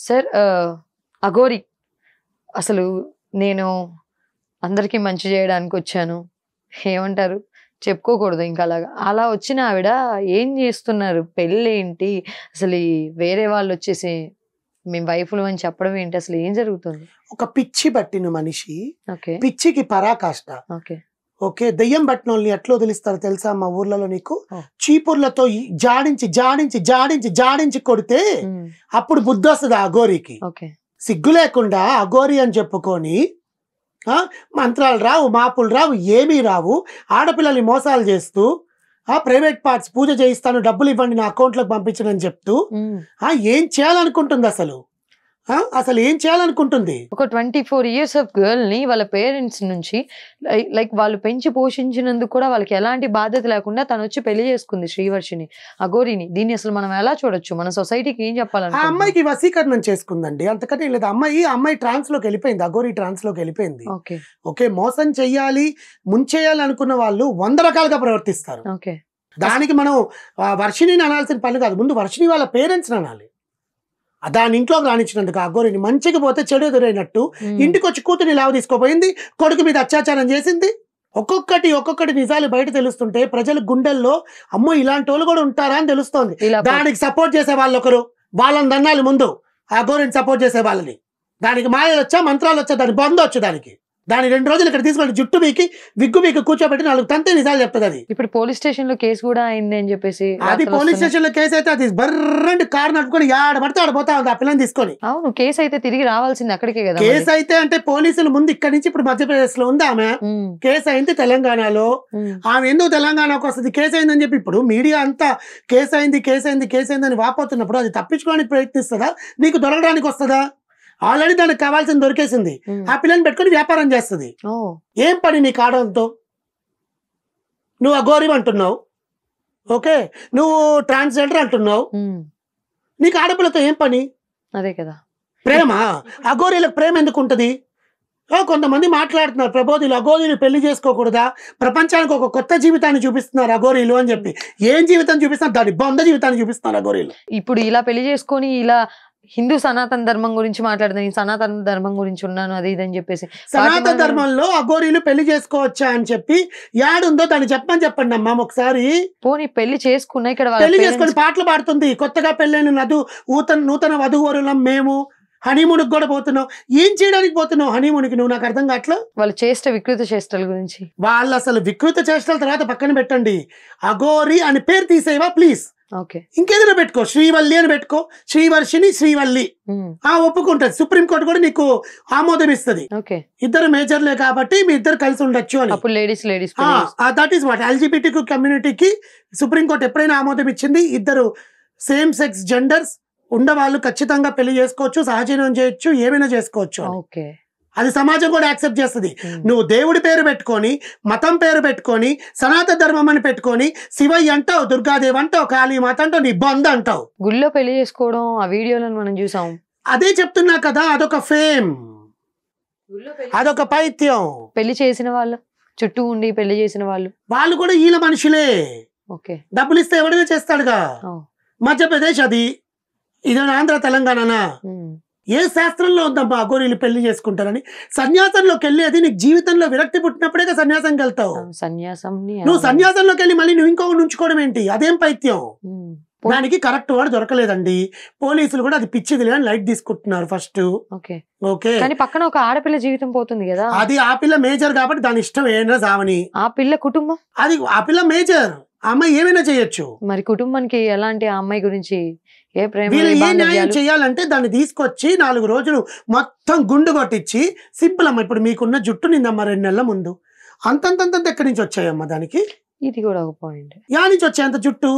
Sir Aghori అసలు నేను అందరికీ మంచి చేయడానికి వచ్చాను. ఏమంటారు? చెప్పుకోకూడదు ఇంకా అలాగా. అలా వచ్చిన ఆవిడ ఏం చేస్తున్నారు? పెళ్ళేంటి? అసలు ఈ వేరే వాళ్ళొచ్చేసి మేము వైఫులు అని చెప్పడం ఏంటి? అసలు ఏం జరుగుతుంది? ఒక పిచ్చి పట్టిన మనిషి, ఓకే. పిచ్చికి పరాకాష్ట. ఓకే. ఓకే, దెయ్యం పట్టిన వాళ్ళని ఎట్లా వదిలిస్తారు తెలుసా మా ఊర్లలో నీకు? ఓ. చీపుర్లతో జాడించి జాడించి జాడించి జాడించి కొడితే అప్పుడు బుద్ధి వస్తుంది ఆ అఘోరికి. ఓకే. సిగ్గు లేకుండా అఘోరి అని చెప్పుకొని మంత్రాలు రావు, మాపులు రావు, ఏమీ రావు, ఆడపిల్లల్ని మోసాలు చేస్తూ ప్రైవేట్ పార్ట్స్ పూజ చేయిస్తాను, డబ్బులు ఇవ్వండి నా అకౌంట్లోకి పంపించనని చెప్తూ ఏం చేయాలనుకుంటుంది అసలు? అసలు ఏం చేయాలనుకుంటుంది? ఒక 24 years ఆఫ్ గర్ల్ ని వాళ్ళ పేరెంట్స్ నుంచి లైక్ వాళ్ళు పెంచి పోషించినందుకు కూడా వాళ్ళకి ఎలాంటి బాధ్యత లేకుండా తను వచ్చి పెళ్లి చేసుకుంది శ్రీవర్షిని, అఘోరిని. దీన్ని అసలు మనం ఎలా చూడొచ్చు? మన సొసైటీకి ఏం చెప్పాలంటే? ఆ అమ్మాయికి వశీకరణం చేసుకుందండి, అంతకంటే లేదు. అమ్మాయి ట్రాన్స్ లోకి వెళ్ళిపోయింది, అఘోరి ట్రాన్స్ లోకి వెళ్ళిపోయింది. ఓకే. ఓకే, మోసం చెయ్యాలి, ముంచేయాలి అనుకున్న వాళ్ళు 100 రకాలుగా ప్రవర్తిస్తారు. ఓకే. దానికి మనం వర్షిణిని అనాల్సిన పని కాదు, ముందు వర్షిణి వాళ్ళ పేరెంట్స్ అనాలి. దాని ఇంట్లోకి రానిచ్చినందుకు అఘోరిని. మంచిగా పోతే చెడు ఎదురైనట్టు ఇంటికి వచ్చి కూతుని లావు తీసుకోపోయింది, కొడుకు మీద అత్యాచారం చేసింది. ఒక్కొక్కటి నిజాలు బయట తెలుస్తుంటే ప్రజల గుండెల్లో అమ్మో ఇలాంటి వాళ్ళు కూడా ఉంటారా అని తెలుస్తోంది. దానికి సపోర్ట్ చేసే వాళ్ళు ఒకరు, వాళ్ళని దన్నాలి ముందు అఘోరిని సపోర్ట్ చేసే వాళ్ళని. దానికి మాయలు వచ్చా, మంత్రాలు వచ్చా, దాని బంధు వచ్చు. దాని 2 రోజులు ఇక్కడ తీసుకొని జుట్టు మీకి విగ్గు మీకు కూర్చోబెట్టి 4 తంతే నిజాలు చెప్తుంది. అది ఇప్పుడు పోలీస్ స్టేషన్ లో కేసు కూడా అయింది అని చెప్పేసి. అది పోలీస్ స్టేషన్ లో కేసు అయితే అది బర్రండి కారు నడుపుకొని ఆడబడితే ఆడపోతా ఉంది ఆ పిల్లని తీసుకొని. అవును, కేసు అయితే తిరిగి రావాల్సింది అక్కడికే కదా. కేసు అయితే అంటే పోలీసులు ముందు ఇక్కడ నుంచి ఇప్పుడు మధ్యప్రదేశ్ లో ఉంది ఆమె, కేసు అయింది తెలంగాణలో. ఆమె ఎందుకు తెలంగాణకు వస్తుంది? కేసు అయిందని చెప్పి ఇప్పుడు మీడియా అంతా కేసు అయింది అని వాపోతున్నప్పుడు అది తప్పించుకోవడానికి ప్రయత్నిస్తుందా? నీకు దొరకడానికి వస్తుందా? ఆల్రెడీ దానికి కావాల్సింది దొరికేసింది. ఆ పిల్లని పెట్టుకుని వ్యాపారం చేస్తుంది. ఏం పని నీకు ఆడడంతో? నువ్వు అఘోరి అంటున్నావు, ఓకే, నువ్వు ట్రాన్స్జెండర్ అంటున్నావు, నీకు ఆడపిల్లతో ఏం పని? అదే కదా ప్రేమ. అఘోరీలకు ప్రేమ ఎందుకు ఉంటుంది? కొంతమంది మాట్లాడుతున్నారు ప్రబోధులు అఘోరీలు పెళ్లి చేసుకోకూడదా, ప్రపంచానికి ఒక కొత్త జీవితాన్ని చూపిస్తున్నారు అఘోరీలు అని చెప్పి. ఏం జీవితం చూపిస్తున్నారు? దాని బొంద జీవితాన్ని చూపిస్తున్నారు అఘోరీలు. ఇప్పుడు ఇలా పెళ్లి చేసుకొని ఇలా హిందూ సనాతన ధర్మం గురించి మాట్లాడుతుంది, సనాతన ధర్మం గురించి ఉన్నాను అది ఇదని చెప్పేసి. సనాతన ధర్మంలో అఘోరీలు పెళ్లి చేసుకోవచ్చా అని చెప్పి యాడుందో దాన్ని చెప్పండి అమ్మా ఒకసారి. పోనీ పెళ్లి చేసుకున్నా ఇక్కడ పెళ్లి చేసుకొని పాటలు పాడుతుంది. కొత్తగా పెళ్ళైన నూతన వధువరులం మేము హనీమూన్కి కూడా పోతున్నావు. ఏం చేయడానికి పోతున్నావు హనీమూన్కి నువ్వు? నాకు అర్థం కావట్లా. వాళ్ళు చేష్ట వికృత చేష్టల గురించి. వాళ్ళు అసలు వికృత చేష్టల తర్వాత పక్కన పెట్టండి, అఘోరి అని పేరు తీసేవా ప్లీజ్. ఓకే, ఇంకేదైనా పెట్టుకో, శ్రీవల్లి అని పెట్టుకో, శ్రీవర్షిని శ్రీవల్లి ఒప్పుకుంటది. సుప్రీంకోర్టు కూడా నీకు ఆమోదం ఇస్తుంది. ఇద్దరు మేజర్లే కాబట్టి మీ ఇద్దరు కలిసి ఉండొచ్చు అని. దట్ ఈస్ వాట్ ఎల్జిబిటి కమ్యూనిటీకి సుప్రీంకోర్టు ఎప్పుడైనా ఆమోదం ఇచ్చింది. ఇద్దరు సేమ్ సెక్స్ జెండర్స్ ఉండవాళ్ళు ఖచ్చితంగా పెళ్లి చేసుకోవచ్చు, సహజీవనం చేయొచ్చు, ఏమైనా చేసుకోవచ్చు. అది సమాజం కూడా యాక్సెప్ట్ చేస్తుంది. నువ్వు దేవుడి పేరు పెట్టుకొని, మతం పేరు పెట్టుకొని, సనాతన ధర్మం అని పెట్టుకొని శివయ్య అంటావు, దుర్గాదేవి అంటావు, కాళీమాత అంటావు, నీ బంధ అంటావు. గుళ్ళో పెళ్లి చేసుకోవడం ఆ వీడియోలను మనం చూసాం. అదే చెప్తున్నా కదా, అదొక ఫేమ్, అదొక పైత్యం. పెళ్లి చేసిన వాళ్ళు చుట్టూ ఉండి పెళ్లి చేసిన వాళ్ళు కూడా వీళ్ళ మనుషులే. డబ్బులు ఇస్తే ఎవడైనా చేస్తాడుగా. మధ్యప్రదేశ్ అది, ఇదే ఆంధ్ర తెలంగాణనా? ఏ శాస్త్రంలో ఉందమ్మా అఘోరీలు పెళ్లి చేసుకుంటారని? సన్యాసంలోకి వెళ్ళి, అది నీకు జీవితంలో విరక్తి పుట్టినప్పుడే సన్యాసంకి వెళ్తావు. నువ్వు సన్యాసంలోకి వెళ్ళి మళ్ళీ నువ్వు ఇంకొకటి ఉంచుకోవడం ఏంటి? అదేం పైత్యం? దానికి కరెక్ట్ వాడు దొరకలేదండి. పోలీసులు కూడా అది పిచ్చిది అని లైట్ తీసుకుంటున్నారు ఫస్ట్. ఓకే, కానీ పక్కన ఒక ఆడపిల్ల జీవితం పోతుంది కదా. అది ఆ పిల్ల మేజర్ కాబట్టి దాని ఇష్టం ఏమైనా సావని. ఆ పిల్ల కుటుంబం, అది ఆ పిల్ల మేజర్, ఆ అమ్మాయి ఏమైనా చేయొచ్చు. మరి కుటుంబానికి ఎలాంటి ఆ అమ్మాయి గురించి న్యాయం చేయాలంటే దాన్ని తీసుకొచ్చి 4 రోజులు మొత్తం గుండు కొట్టించి సింపుల్ అమ్మ. ఇప్పుడు మీకున్న జుట్టు నిందమ్మా 2 నెలల ముందు, అంతంత ఎక్కడి నుంచి వచ్చాయమ్మా దానికి? ఇది కూడా ఒక పాయింట్. యా నుంచి వచ్చాయి అంత జుట్టు?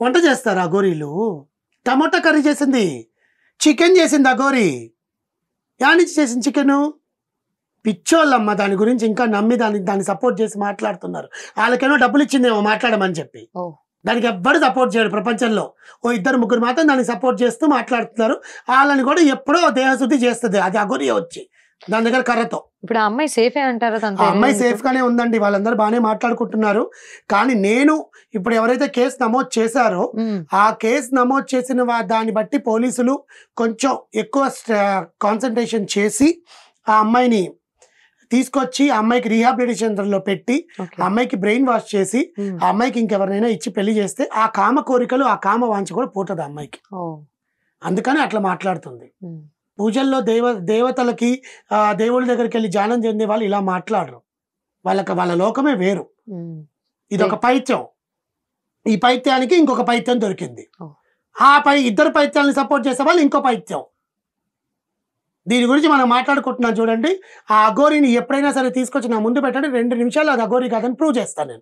వంట చేస్తారు అఘోరీలు. టమోటా కర్రీ చేసింది, చికెన్ చేసింది అఘోరి. యా నుంచి చేసింది చికెను? పిచ్చోళ్ళమ్మ దాని గురించి ఇంకా నమ్మి దాన్ని సపోర్ట్ చేసి మాట్లాడుతున్నారు. వాళ్ళకేమో డబ్బులు ఇచ్చిందేమో మాట్లాడమని చెప్పి. దానికి ఎవ్వరు సపోర్ట్ చేయడు ప్రపంచంలో. 2-3 మాత్రం దానికి సపోర్ట్ చేస్తూ మాట్లాడుతున్నారు. వాళ్ళని కూడా ఎప్పుడో దేహశుద్ధి చేస్తుంది అది అఘోరి వచ్చి. దాని దగ్గర కర్రతో. ఇప్పుడు ఆ అమ్మాయి సేఫే అంటారా? ఆ అమ్మాయి సేఫ్ గానే ఉందండి, వాళ్ళందరూ బాగానే మాట్లాడుకుంటున్నారు. కానీ నేను ఇప్పుడు ఎవరైతే కేసు నమోదు చేశారో ఆ కేసు నమోదు చేసిన దాన్ని బట్టి పోలీసులు కొంచెం ఎక్కువ కాన్సన్ట్రేషన్ చేసి ఆ అమ్మాయిని తీసుకొచ్చి ఆ అమ్మాయికి రీహాబిలిటేషన్ సెంటర్లో పెట్టి ఆ అమ్మాయికి బ్రెయిన్ వాష్ చేసి ఆ అమ్మాయికి ఇంకెవరినైనా ఇచ్చి పెళ్లి చేస్తే ఆ కామ కోరికలు ఆ కామ వాంఛ కూడా పోతుంది ఆ అమ్మాయికి. అందుకని అట్లా మాట్లాడుతుంది. పూజల్లో దేవతలకి దేవుళ్ళ దగ్గరికి వెళ్ళి ధ్యానం చెందే వాళ్ళు ఇలా మాట్లాడరు. వాళ్ళ లోకమే వేరు. ఇది ఒక పైత్యం. ఈ పైత్యానికి ఇంకొక పైత్యం దొరికింది. ఇద్దరు పైత్యాలను సపోర్ట్ చేసే వాళ్ళు ఇంకో పైత్యం. దీని గురించి మనం మాట్లాడుకుంటున్నాం చూడండి. ఆ అఘోరిని ఎప్పుడైనా సరే తీసుకొచ్చి నా ముందు పెట్టండి, 2 నిమిషాలు అది అఘోరి కాదని ప్రూవ్ చేస్తాను నేను.